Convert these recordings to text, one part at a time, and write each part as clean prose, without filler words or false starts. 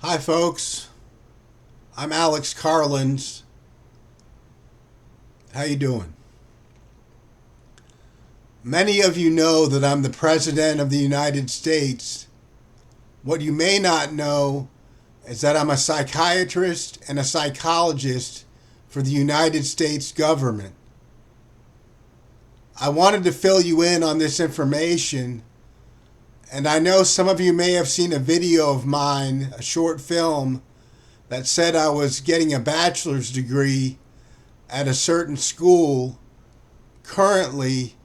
Hi folks, I'm Alex Karlins. How you doing? Many of you know that I'm the President of the United States. What you may not know is that I'm a psychiatrist and a psychologist for the United States government. I wanted to fill you in on this information, and I know some of you may have seen a video of mine, a short film, that said I was getting a bachelor's degree at a certain school currently.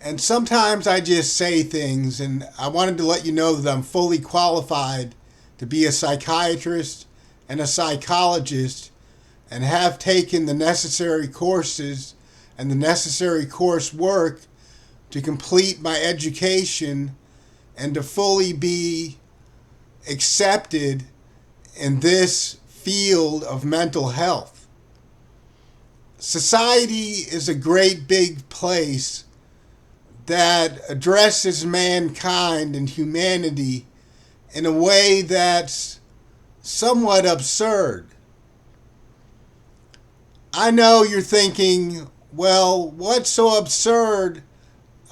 And sometimes I just say things, and I wanted to let you know that I'm fully qualified to be a psychiatrist and a psychologist and have taken the necessary courses and the necessary coursework to complete my education and to fully be accepted in this field of mental health. Society is a great big place that addresses mankind and humanity in a way that's somewhat absurd. I know you're thinking, well, what's so absurd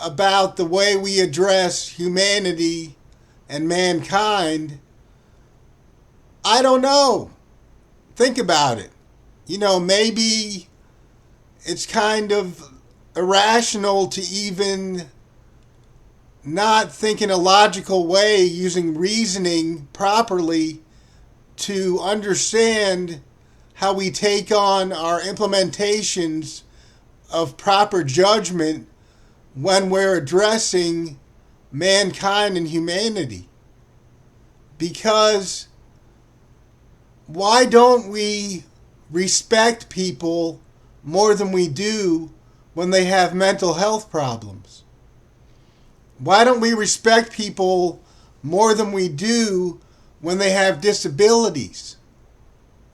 about the way we address humanity and mankind? I don't know. Think about it. Maybe it's kind of irrational to even not think in a logical way, using reasoning properly to understand how we take on our implementations of proper judgment when we're addressing mankind and humanity. Because why don't we respect people more than we do when they have mental health problems? Why don't we respect people more than we do when they have disabilities?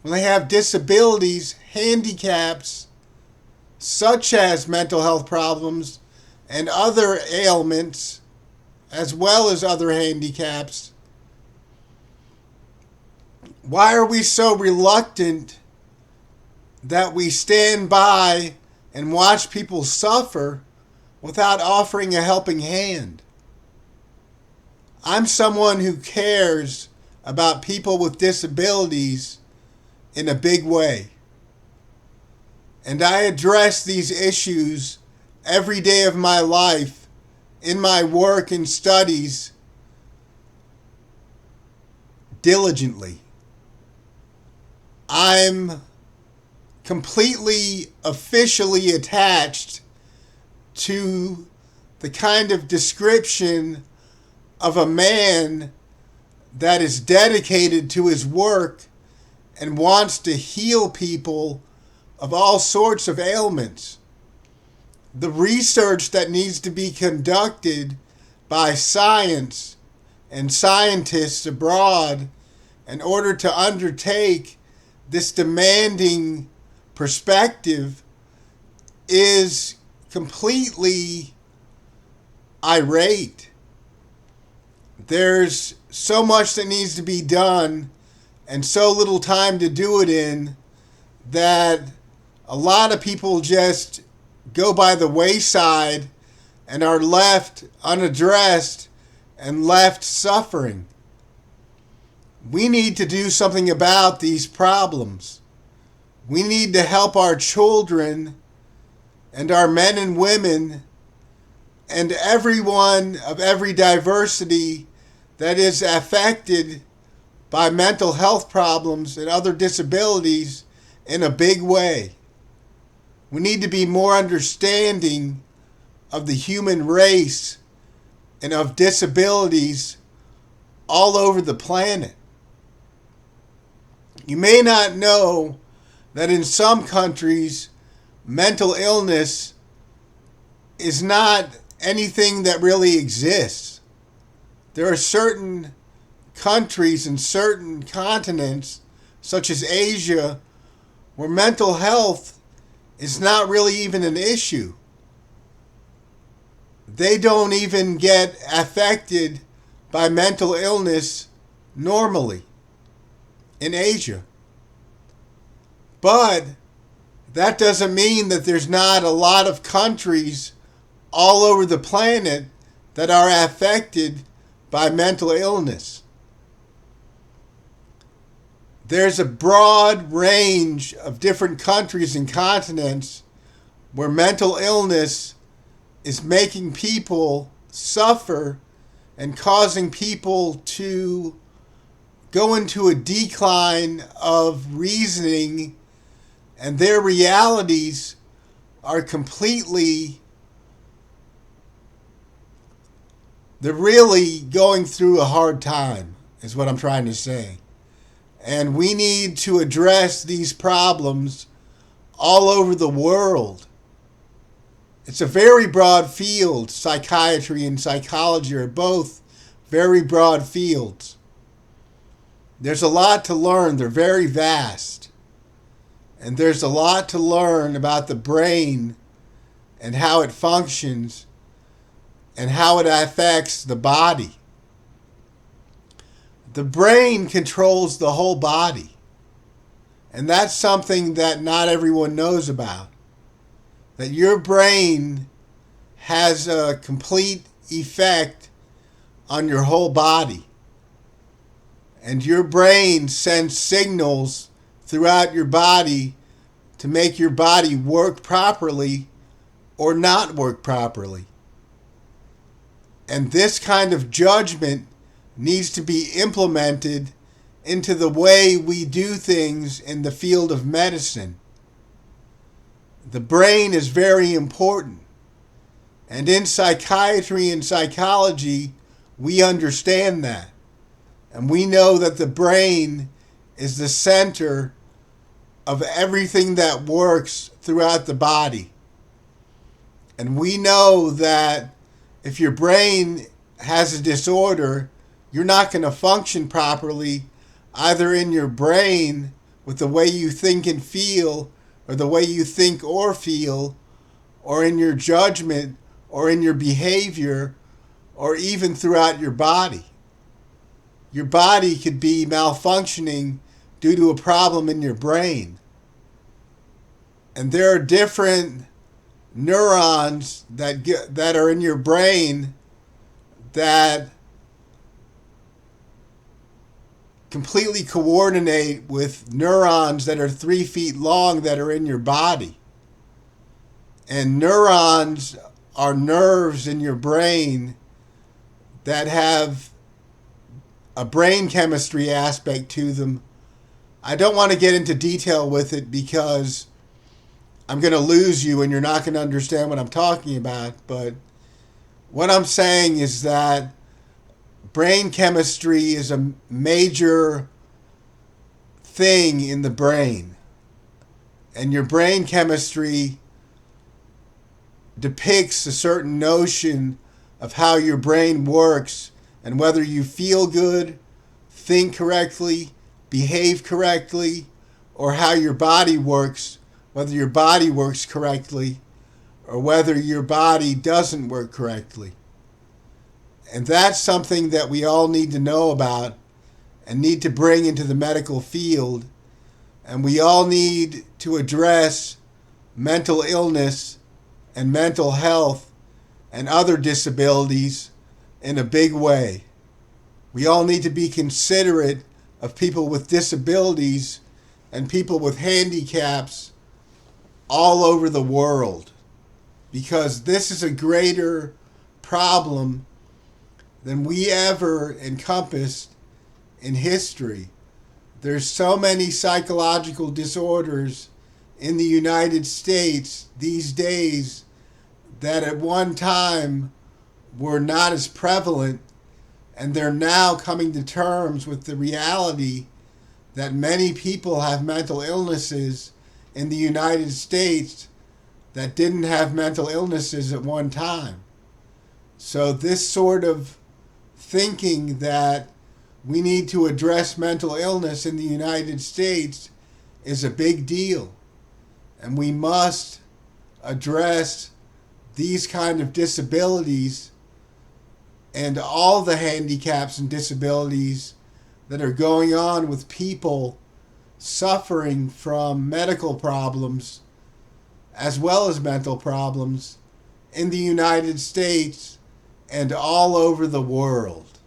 When they have disabilities, handicaps, such as mental health problems and other ailments, as well as other handicaps. Why are we so reluctant that we stand by and watch people suffer without offering a helping hand? I'm someone who cares about people with disabilities in a big way. And I address these issues every day of my life in my work and studies diligently. I'm completely officially attached to the kind of description of a man that is dedicated to his work and wants to heal people of all sorts of ailments. The research that needs to be conducted by science and scientists abroad in order to undertake this demanding perspective is completely irate. There's so much that needs to be done and so little time to do it in that a lot of people just go by the wayside and are left unaddressed and left suffering. We need to do something about these problems. We need to help our children and our men and women and everyone of every diversity that is affected by mental health problems and other disabilities in a big way. We need to be more understanding of the human race and of disabilities all over the planet. You may not know that in some countries, mental illness is not anything that really exists. There are certain countries and certain continents, such as Asia, where mental health is not really even an issue. They don't even get affected by mental illness normally. in Asia. But that doesn't mean that there's not a lot of countries all over the planet that are affected by mental illness. There's a broad range of different countries and continents where mental illness is making people suffer and causing people to go into a decline of reasoning, and their realities are they're really going through a hard time, is what I'm trying to say. And we need to address these problems all over the world. It's a very broad field. Psychiatry and psychology are both very broad fields. There's a lot to learn. They're very vast. And there's a lot to learn about the brain and how it functions and how it affects the body. The brain controls the whole body. And that's something that not everyone knows about. That your brain has a complete effect on your whole body. And your brain sends signals throughout your body to make your body work properly or not work properly. And this kind of judgment needs to be implemented into the way we do things in the field of medicine. The brain is very important. And in psychiatry and psychology, we understand that. And we know that the brain is the center of everything that works throughout the body. And we know that if your brain has a disorder, you're not going to function properly either in your brain with the way you think and feel, or the way you think or feel, or in your judgment, or in your behavior, or even throughout your body. Your body could be malfunctioning due to a problem in your brain. And there are different neurons that are in your brain that completely coordinate with neurons that are 3 feet long that are in your body. And neurons are nerves in your brain that have a brain chemistry aspect to them. I don't want to get into detail with it because I'm going to lose you and you're not going to understand what I'm talking about. But what I'm saying is that brain chemistry is a major thing in the brain. And your brain chemistry depicts a certain notion of how your brain works and whether you feel good, think correctly, behave correctly, or how your body works, whether your body works correctly or whether your body doesn't work correctly. And that's something that we all need to know about and need to bring into the medical field. And we all need to address mental illness and mental health and other disabilities in a big way. We all need to be considerate of people with disabilities and people with handicaps all over the world, because this is a greater problem than we ever encompassed in history. There's so many psychological disorders in the United States these days that at one time were not as prevalent, and they're now coming to terms with the reality that many people have mental illnesses in the United States that didn't have mental illnesses at one time. So this sort of thinking that we need to address mental illness in the United States is a big deal. And we must address these kind of disabilities and all the handicaps and disabilities that are going on with people suffering from medical problems as well as mental problems in the United States and all over the world.